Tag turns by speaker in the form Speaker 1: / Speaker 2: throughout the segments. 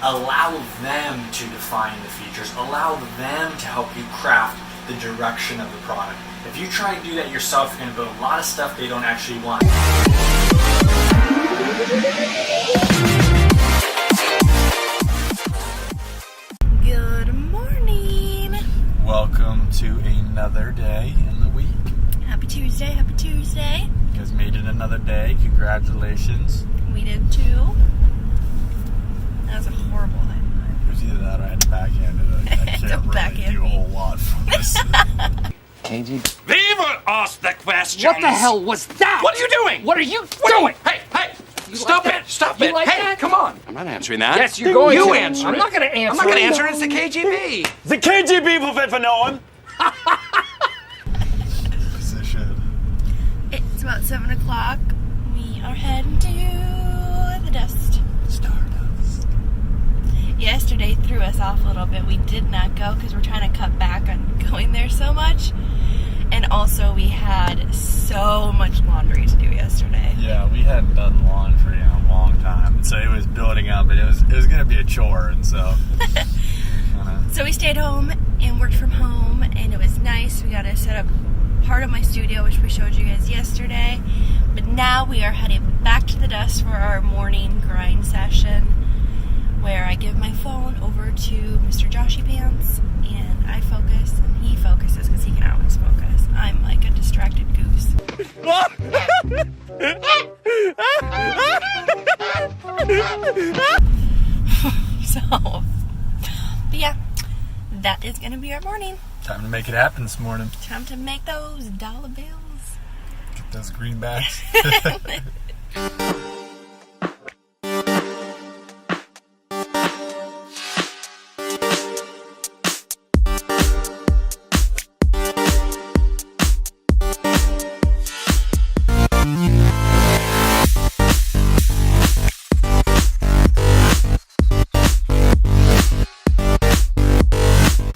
Speaker 1: Allow them to define the features. Allow them to help you craft the direction of the product. If you try and do that yourself, you're going to build a lot of stuff they don't actually want.
Speaker 2: Good morning.
Speaker 1: Welcome to another day in the week.
Speaker 2: Happy Tuesday, happy Tuesday.
Speaker 1: You guys made it another day. Congratulations.
Speaker 2: We did too. That was a horrible night.
Speaker 1: It was either that or I had to backhand it. I can't really do a whole lot from this.
Speaker 3: KG.
Speaker 4: Viva asked the questions!
Speaker 3: What the hell was that?
Speaker 4: What are you doing?
Speaker 3: What are you doing?
Speaker 4: Hey! Stop
Speaker 3: like
Speaker 4: it!
Speaker 3: that?
Speaker 4: Stop
Speaker 3: You
Speaker 4: it!
Speaker 3: like
Speaker 4: Hey,
Speaker 3: that?
Speaker 4: come on! I'm not answering that.
Speaker 3: Yes, you're going
Speaker 4: You
Speaker 3: to.
Speaker 4: answer
Speaker 3: I'm
Speaker 4: it.
Speaker 3: not going to answer
Speaker 4: I'm not going to
Speaker 3: it.
Speaker 4: answer it. It's the KGB.
Speaker 5: The KGB will fit for no one.
Speaker 2: It's about 7 o'clock. We are heading to the dust.
Speaker 1: Stardust.
Speaker 2: Yesterday threw us off a little bit. We did not go because we're trying to cut back on going there so much. And also we had so much laundry to do yesterday.
Speaker 1: Yeah, we hadn't done laundry in a long time, so it was building up, and it was going to be a chore, and so
Speaker 2: So we stayed home and worked from home, and it was nice. We got to set up part of my studio, which we showed you guys yesterday. But now we are heading back to the dust for our morning grind session, where I give my phone over to Mr. Joshy Pants, and I focus, and he focuses because he can always focus. I'm like a distracted goose. So, but yeah, that is going to be our morning.
Speaker 1: time to make it happen this morning.
Speaker 2: Time to make those dollar bills.
Speaker 1: Get those greenbacks.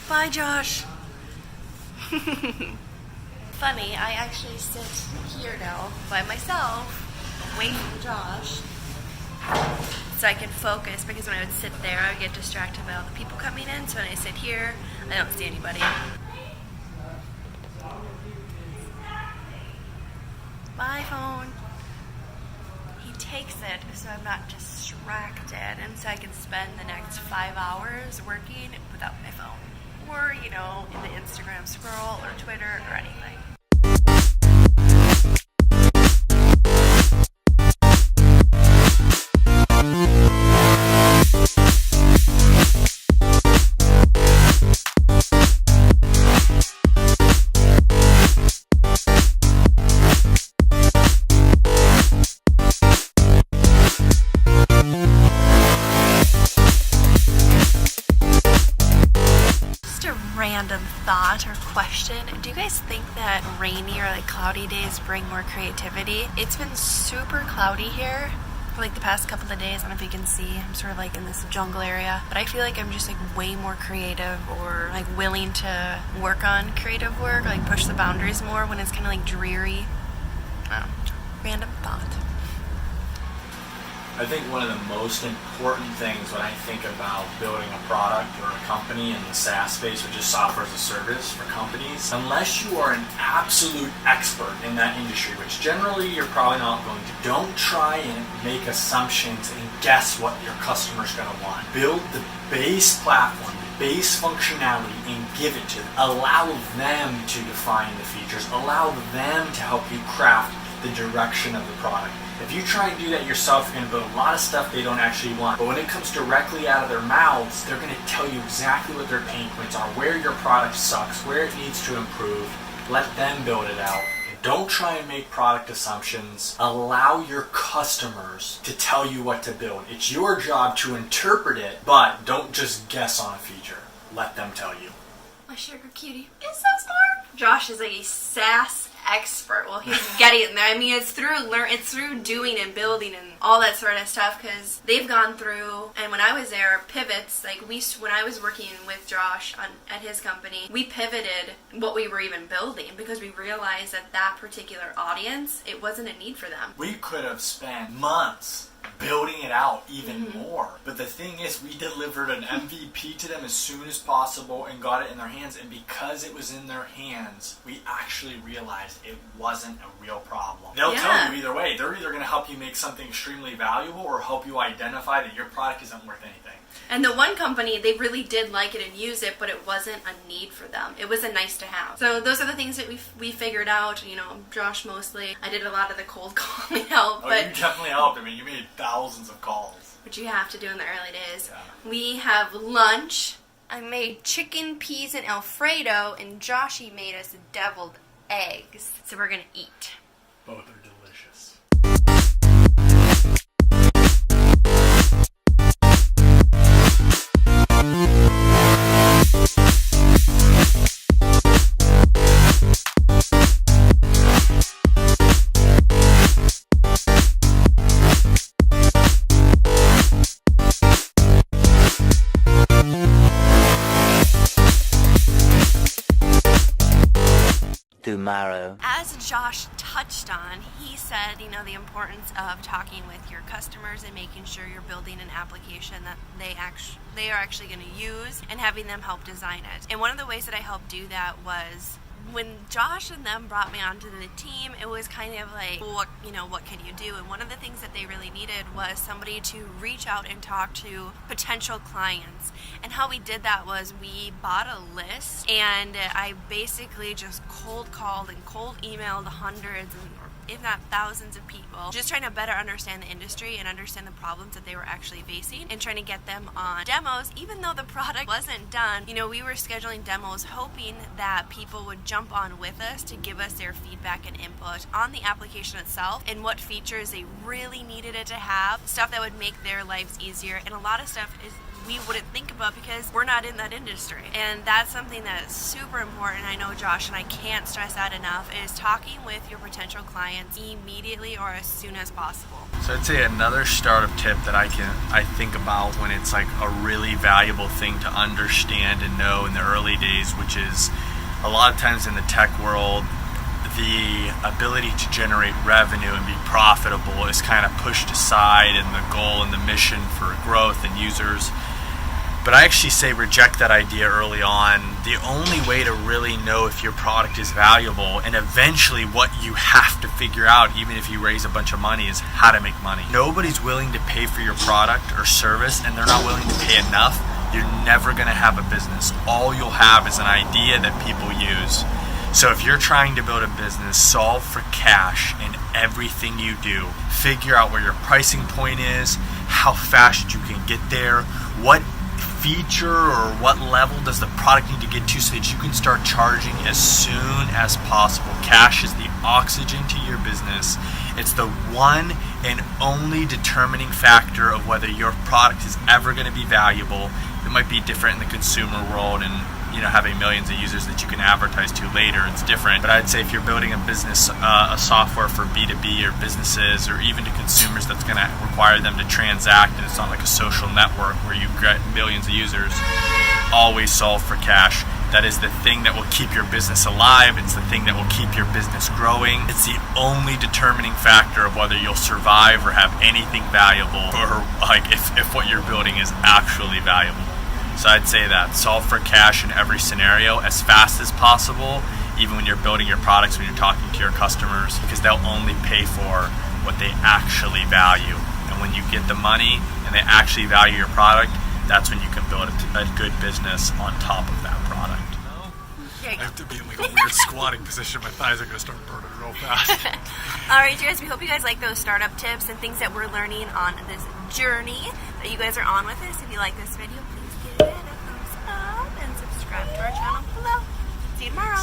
Speaker 2: Bye, Josh. Funny, I actually sit here now by myself, away from Josh, so I can focus, because when I would sit there, I would get distracted by all the people coming in, so when I sit here, I don't see anybody. Bye, phone. He takes it so I'm not distracted, and so I can spend the next 5 hours working without my phone. Or, in the Instagram scroll or Twitter or anything. Random thought or question. Do you guys think that rainy or cloudy days bring more creativity? It's been super cloudy here for the past couple of days. I don't know if you can see. I'm sort of in this jungle area, but I feel like I'm just way more creative, or willing to work on creative work, or push the boundaries more when it's kind of dreary. I don't know. Random thought.
Speaker 1: I think one of the most important things when I think about building a product or a company in the SaaS space, which is software as a service for companies, unless you are an absolute expert in that industry, which generally you're probably not going to, don't try and make assumptions and guess what your customer's going to want. Build the base platform, the base functionality, and give it to them. Allow them to define the features. Allow them to help you craft the direction of the product. If you try and do that yourself, you're going to build a lot of stuff they don't actually want. But when it comes directly out of their mouths, they're going to tell you exactly what their pain points are, where your product sucks, where it needs to improve. Let them build it out. Don't try and make product assumptions. Allow your customers to tell you what to build. It's your job to interpret it, but don't just guess on a feature. Let them tell you.
Speaker 2: My sugar cutie is so smart. Josh is a SaaS expert. Well, he's getting there. I mean, it's through doing and building and all that sort of stuff, because they've gone through, and when I was there, pivots, when I was working with Josh at his company, we pivoted what we were even building because we realized that particular audience, it wasn't a need for them.
Speaker 1: We could have spent months building it out even more. But the thing is, we delivered an MVP to them as soon as possible and got it in their hands. And because it was in their hands, we actually realized it wasn't a real problem. They'll tell you either way. They're either going to help you make something extremely valuable or help you identify that your product isn't worth anything.
Speaker 2: And the one company, they really did like it and use it, but it wasn't a need for them. It was a nice to have. So those are the things that we figured out. You know, Josh mostly. I did a lot of the cold calling help.
Speaker 1: But you definitely helped. I mean, you made thousands of calls.
Speaker 2: Which you have to do in the early days.
Speaker 1: Yeah.
Speaker 2: We have lunch. I made chicken, peas, and Alfredo, and Joshy made us deviled eggs. So we're going to eat.
Speaker 1: Both are delicious.
Speaker 3: Tomorrow.
Speaker 2: As Josh touched on, he said, you know, the importance of talking with your customers and making sure you're building an application that they are actually going to use and having them help design it. And one of the ways that I helped do that was when Josh and them brought me onto the team, it was kind of like, what can you do? And one of the things that they really needed was somebody to reach out and talk to potential clients. And how we did that was we bought a list, and I basically just cold called and cold emailed hundreds and if not thousands of people, just trying to better understand the industry and understand the problems that they were actually facing and trying to get them on demos. Even though the product wasn't done, you know, we were scheduling demos hoping that people would jump on with us to give us their feedback and input on the application itself and what features they really needed it to have, stuff that would make their lives easier. And a lot of stuff is we wouldn't think about because we're not in that industry. And that's something that's super important. I know Josh and I can't stress that enough, is talking with your potential clients immediately or as soon as possible.
Speaker 1: So I'd say another startup tip that I think about when it's like a really valuable thing to understand and know in the early days, which is a lot of times in the tech world, the ability to generate revenue and be profitable is kind of pushed aside in the goal and the mission for growth and users. But I actually say reject that idea early on. The only way to really know if your product is valuable, and eventually what you have to figure out, even if you raise a bunch of money, is how to make money. Nobody's willing to pay for your product or service, and they're not willing to pay enough. You're never going to have a business. All you'll have is an idea that people use. So if you're trying to build a business, solve for cash in everything you do. Figure out where your pricing point is, how fast you can get there, what feature or what level does the product need to get to so that you can start charging as soon as possible. Cash is the oxygen to your business. It's the one and only determining factor of whether your product is ever going to be valuable. It might be different in the consumer world and, you know, having millions of users that you can advertise to later, it's different. But I'd say if you're building a business, a software for B2B or businesses or even to consumers that's going to require them to transact, and it's not like a social network where you get millions of users, always solve for cash. That is the thing that will keep your business alive. It's the thing that will keep your business growing. It's the only determining factor of whether you'll survive or have anything valuable, or like if what you're building is actually valuable. So I'd say that solve for cash in every scenario as fast as possible, even when you're building your products, when you're talking to your customers, because they'll only pay for what they actually value. And when you get the money and they actually value your product, that's when you can build a good business on top of that product.
Speaker 6: I have to be in like a weird squatting position. My thighs are going to start burning real fast.
Speaker 2: All right, you guys, we hope you guys like those startup tips and things that we're learning on this journey that you guys are on with us. If you like this video, please give it a thumbs up and subscribe to our channel below. See you tomorrow.